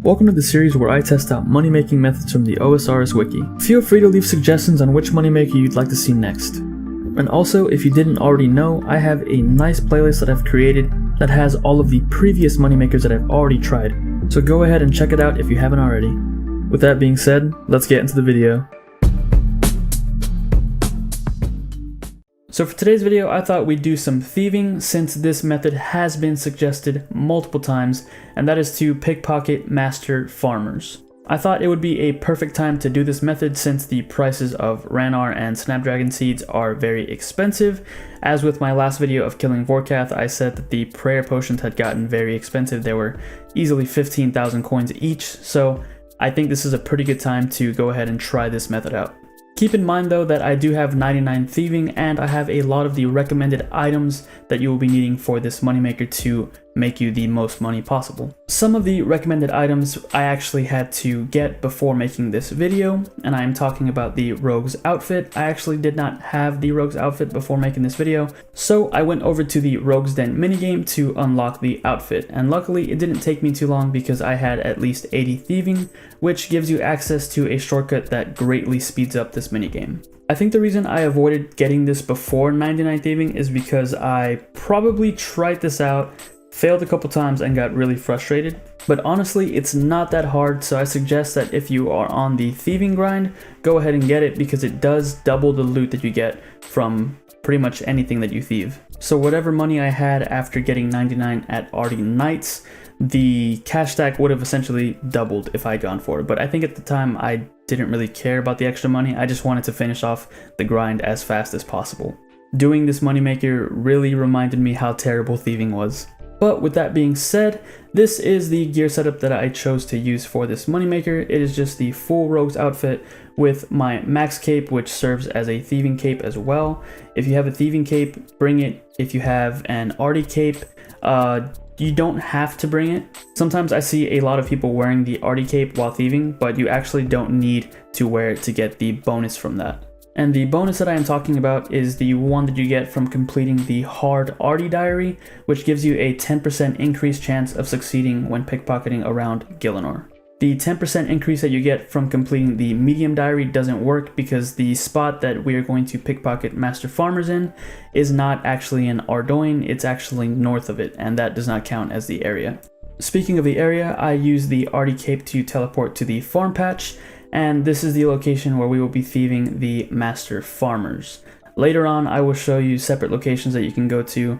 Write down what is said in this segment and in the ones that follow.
Welcome to the series where I test out money-making methods from the OSRS Wiki. Feel free to leave suggestions on which moneymaker you'd like to see next. And also, if you didn't already know, I have a nice playlist that I've created that has all of the previous moneymakers that I've already tried, so go ahead and check it out if you haven't already. With that being said, let's get into the video. So for today's video, I thought we'd do some thieving since this method has been suggested multiple times, and that is to pickpocket master farmers. I thought it would be a perfect time to do this method since the prices of Ranar and Snapdragon seeds are very expensive. As with my last video of killing Vorkath, I said that the prayer potions had gotten very expensive. They were easily 15,000 coins each, so I think this is a pretty good time to go ahead and try this method out. Keep in mind though that I do have 99 thieving and I have a lot of the recommended items that you will be needing for this moneymaker to make you the most money possible. Some of the recommended items I actually had to get before making this video, and I am talking about the Rogue's outfit. I actually did not have the Rogue's outfit before making this video, so I went over to the Rogue's Den minigame to unlock the outfit, and luckily it didn't take me too long because I had at least 80 thieving, which gives you access to a shortcut that greatly speeds up this minigame. I think the reason I avoided getting this before 99 thieving is because I probably tried this out, failed a couple times and got really frustrated, but honestly it's not that hard, so I suggest that if you are on the thieving grind, go ahead and get it because it does double the loot that you get from pretty much anything that you thieve. So whatever money I had after getting 99 at Arty Knights, the cash stack would have essentially doubled if I had gone for it, but I think at the time I didn't really care about the extra money. I just wanted to finish off the grind as fast as possible. Doing this moneymaker really reminded me how terrible thieving was. But with that being said, this is the gear setup that I chose to use for this moneymaker. It is just the full Rogue's outfit with my max cape, which serves as a thieving cape as well. If you have a thieving cape, bring it. If you have an Arty cape, you don't have to bring it. Sometimes I see a lot of people wearing the Arty cape while thieving, but you actually don't need to wear it to get the bonus from that. And the bonus that I am talking about is the one that you get from completing the hard Arty diary, which gives you a 10% increased chance of succeeding when pickpocketing around Gielinor. The 10% increase that you get from completing the medium diary doesn't work because the spot that we are going to pickpocket master farmers in is not actually in Ardoin, it's actually north of it, and that does not count as the area. Speaking of the area, I use the Arty cape to teleport to the farm patch, and this is the location where we will be thieving the master farmers. Later on, I will show you separate locations that you can go to.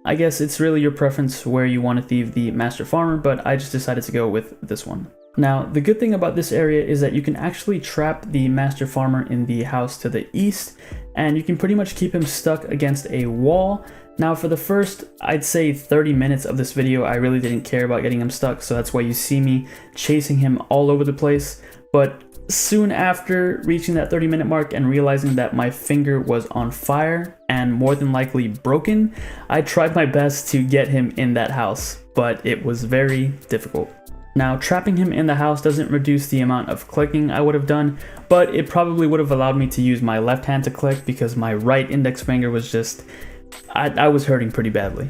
I guess it's really your preference where you want to thieve the master farmer, but I just decided to go with this one. Now, the good thing about this area is that you can actually trap the master farmer in the house to the east, and you can pretty much keep him stuck against a wall. Now for the first, I'd say 30 minutes of this video, I really didn't care about getting him stuck, so that's why you see me chasing him all over the place. But soon after reaching that 30-minute mark and realizing that my finger was on fire and more than likely broken, I tried my best to get him in that house, but it was very difficult. Now, trapping him in the house doesn't reduce the amount of clicking I would have done, but it probably would have allowed me to use my left hand to click because my right index finger was just, I was hurting pretty badly.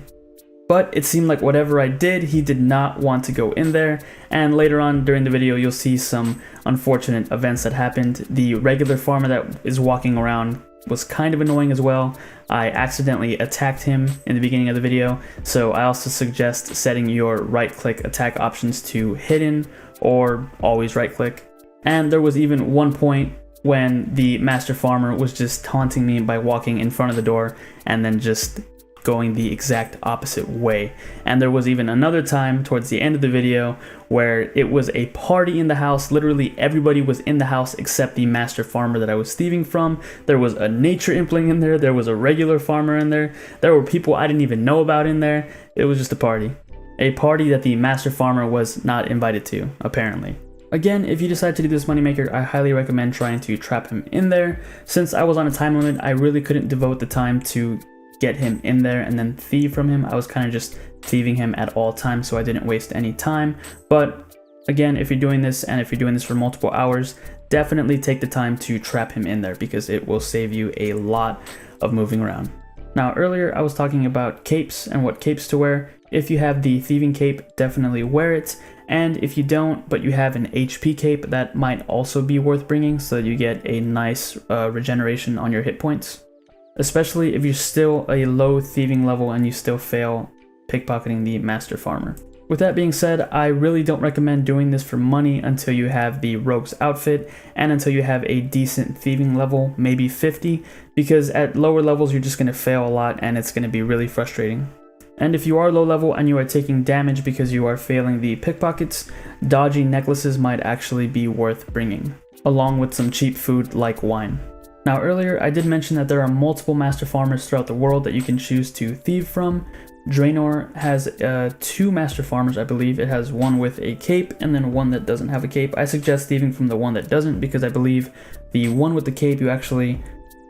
But it seemed like whatever I did, he did not want to go in there, and later on during the video you'll see some unfortunate events that happened. The regular farmer that is walking around was kind of annoying as well. I accidentally attacked him in the beginning of the video, so I also suggest setting your right click attack options to hidden or always right click. And there was even one point when the master farmer was just taunting me by walking in front of the door and then just going the exact opposite way. And there was even another time towards the end of the video where it was a party in the house. Literally everybody was in the house except the master farmer that I was thieving from. There was a nature impling in there, there was a regular farmer in there, there were people I didn't even know about in there. It was just a party that the master farmer was not invited to, apparently. Again, if you decide to do this moneymaker, I highly recommend trying to trap him in there. Since I was on a time limit, I really couldn't devote the time to get him in there and then thieve from him. I was kind of just thieving him at all times, so I didn't waste any time. But again, if you're doing this and if you're doing this for multiple hours, definitely take the time to trap him in there because it will save you a lot of moving around. Now earlier I was talking about capes and what capes to wear. If you have the thieving cape, definitely wear it. And if you don't, but you have an HP cape, that might also be worth bringing so that you get a nice regeneration on your hit points. Especially if you're still a low thieving level and you still fail pickpocketing the Master Farmer. With that being said, I really don't recommend doing this for money until you have the Rogue's outfit and until you have a decent thieving level, maybe 50, because at lower levels you're just going to fail a lot and it's going to be really frustrating. And if you are low level and you are taking damage because you are failing the pickpockets, dodgy necklaces might actually be worth bringing, along with some cheap food like wine. Now earlier I did mention that there are multiple Master Farmers throughout the world that you can choose to thieve from. Draenor has 2 Master Farmers, I believe. It has one with a cape and then one that doesn't have a cape. I suggest thieving from the one that doesn't because I believe the one with the cape you actually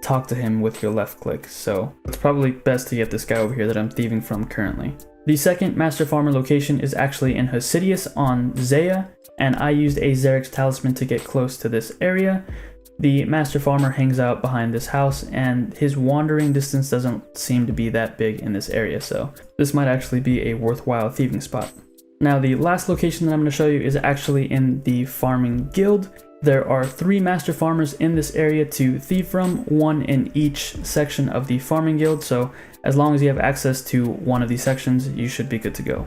talk to him with your left click, so it's probably best to get this guy over here that I'm thieving from currently. The second Master Farmer location is actually in Hosidius on Zaya, and I used a Xerix talisman to get close to this area. The Master Farmer hangs out behind this house, and his wandering distance doesn't seem to be that big in this area, so this might actually be a worthwhile thieving spot. Now the last location that I'm going to show you is actually in the Farming Guild. There are 3 Master Farmers in this area to thieve from, 1 in each section of the Farming Guild, so as long as you have access to one of these sections, you should be good to go.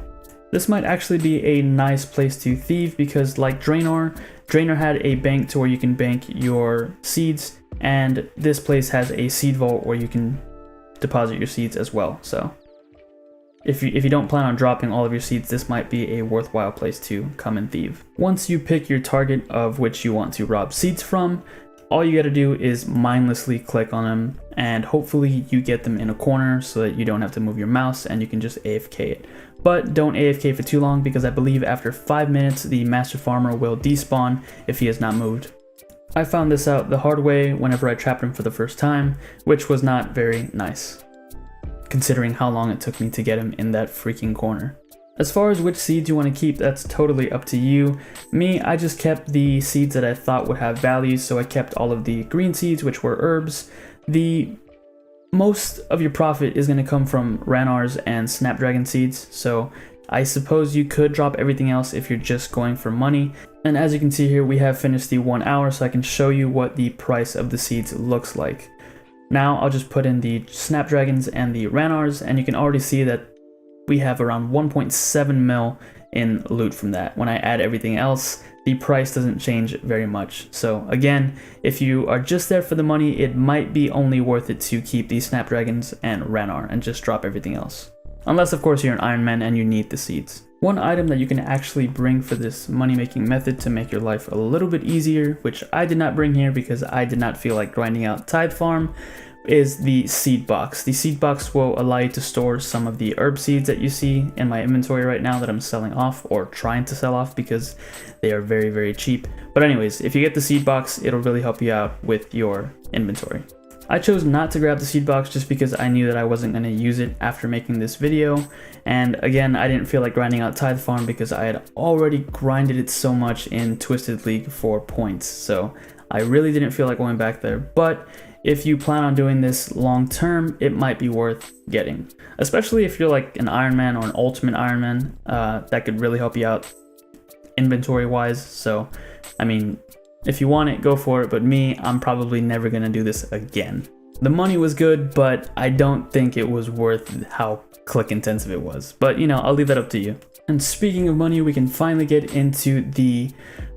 This might actually be a nice place to thieve because like Draenor had a bank to where you can bank your seeds, and this place has a seed vault where you can deposit your seeds as well. So if you don't plan on dropping all of your seeds, this might be a worthwhile place to come and thieve. Once you pick your target of which you want to rob seeds from, all you gotta do is mindlessly click on them, and hopefully you get them in a corner so that you don't have to move your mouse and you can just AFK it. But don't AFK for too long because I believe after 5 minutes the Master Farmer will despawn if he has not moved. I found this out the hard way whenever I trapped him for the first time, which was not very nice, considering how long it took me to get him in that freaking corner. As far as which seeds you want to keep, that's totally up to you. Me, I just kept the seeds that I thought would have value, so I kept all of the green seeds, which were herbs. Most of your profit is going to come from Ranarrs and Snapdragon seeds, so I suppose you could drop everything else if you're just going for money. And as you can see here, we have finished the 1 hour, so I can show you what the price of the seeds looks like. Now I'll just put in the Snapdragons and the Ranarrs, and you can already see that we have around 1.7 mil in loot from that. When I add everything else, the price doesn't change very much. So again, if you are just there for the money, it might be only worth it to keep the Snapdragons and Ranarr and just drop everything else. Unless of course you're an Iron Man and you need the seeds. One item that you can actually bring for this money-making method to make your life a little bit easier, which I did not bring here because I did not feel like grinding out Tithe Farm, is the seed box. The seed box will allow you to store some of the herb seeds that you see in my inventory right now that I'm selling off or trying to sell off because they are very, very cheap. But anyways, if you get the seed box, it'll really help you out with your inventory. I chose not to grab the seed box just because I knew that I wasn't going to use it after making this video. And again, I didn't feel like grinding out Tithe Farm because I had already grinded it so much in Twisted League for points. So I really didn't feel like going back there. But if you plan on doing this long term, it might be worth getting. Especially if you're like an Iron Man or an Ultimate Iron Man, that could really help you out inventory wise. So, I mean, if you want it, go for it, but me, I'm probably never gonna do this again. The money was good, but I don't think it was worth how click intensive it was. But you know, I'll leave that up to you. And speaking of money, we can finally get into the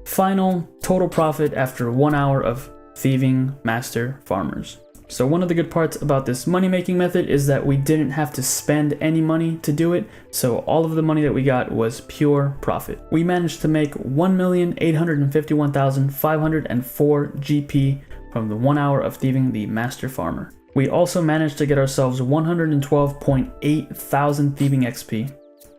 final total profit after 1 hour of thieving Master Farmers. So one of the good parts about this money making method is that we didn't have to spend any money to do it, so all of the money that we got was pure profit. We managed to make 1,851,504 GP from the 1 hour of thieving the Master Farmer. We also managed to get ourselves 112.8 thousand thieving XP.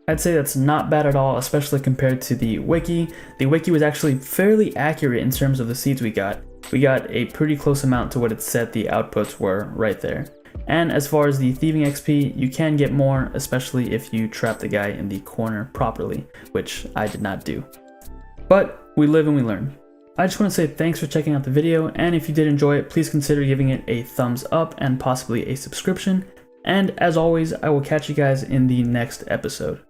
I'd say that's not bad at all, especially compared to the wiki. The wiki was actually fairly accurate in terms of the seeds we got. We got a pretty close amount to what it said the outputs were right there. And as far as the thieving XP, you can get more, especially if you trap the guy in the corner properly, which I did not do. But we live and we learn. I just want to say thanks for checking out the video, and if you did enjoy it, please consider giving it a thumbs up and possibly a subscription. And as always, I will catch you guys in the next episode.